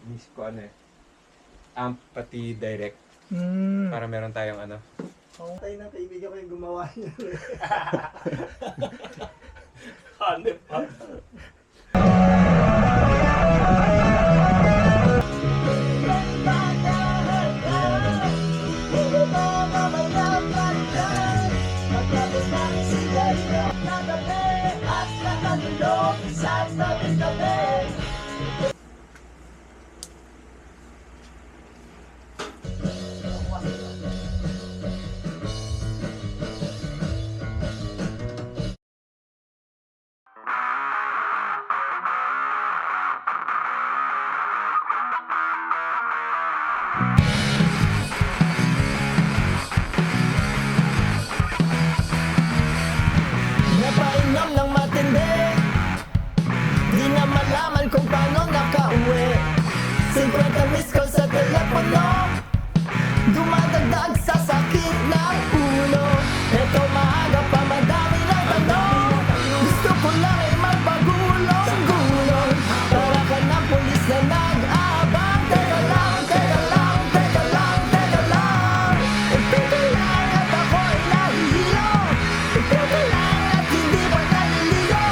Miss ko ano eh. Amp pati direct. Para meron tayong ano. Tayo ng kaibigan ko yung gumawa niya. Hanep pa. Napainom ng matindi, di na malaman kung paano nakauwi. 50 miss call sa telepono, dumadagdag sa sakit ng ulo. Eto maaga pa madami ng tanong, gusto ko lang ay magpagulong-gulong. Para ka ng pulis na nag-aabang. Teka lang, teka lang, teka lang, teka lang. Teka lang at ako'y nahihilo. Teka lang at hindi pa naliligo.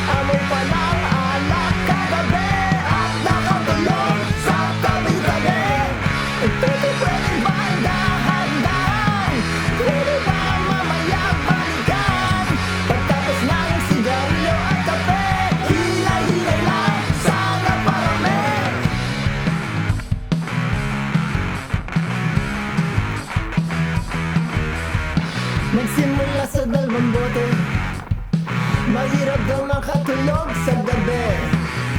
Amoy pa ng alak kagabi at nakatulog sa tabi-tabi. Pwede ba dahan-dahan? Pwede ba mamaya balikan? Pagtapos ng sigarilyo at kape, hilay-hilay lang, sana parami. Nagsimula sa dalawang bote, mahirap daw makatulog sa gabi.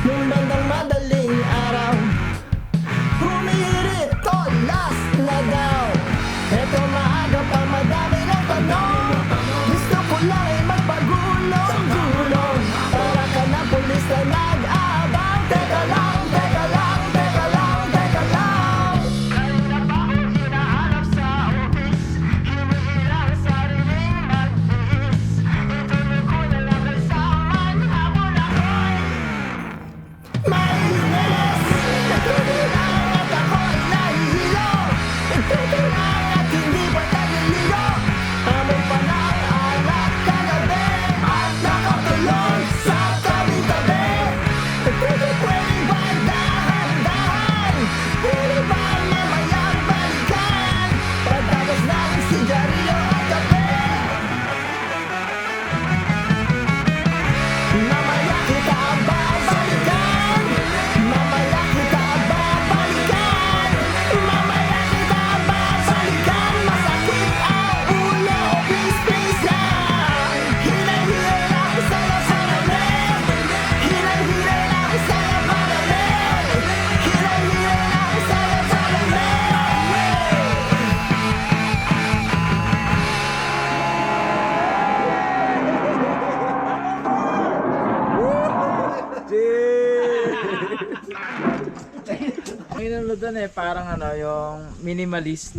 Nung bandang madaling araw, humihirit to, last na daw. Eto maaga pa madami ng tanong, gusto ko lang ay magpagulong-gulong. Para ka na pulis na nag-aabang. Teka lang, teka lang, teka lang, teka lang. Kanina pa ako hinahanap sa office, hinihilang sariling mag-iis. Ituloy ko na lang kasaman, habol ako'y mainis. Natuloy lang at ako'y nahihilo. Ituloy lang at hindi pa naliligo. Amoy pa ng alak kagabi at nakatulog sa tabi-tabi. Pwede ba dahan-dahan? Pwede ba mamaya balikan? Pagtapos ng sigarilyo at kape, mamaya kita babalikan. Mamaya kita babalikan. Mamaya kita babalikan. Masakit ang ulo, please, please lang. Hinay-hinay lang sa'yo sa lamig. Hinay-hinay lang sa'yo malamig. Hinay-hinay lang sa'yo sa lamig. May nanonood doon parang ano, yung minimalist.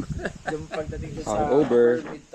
Yung pagdating ko sa Hangover. with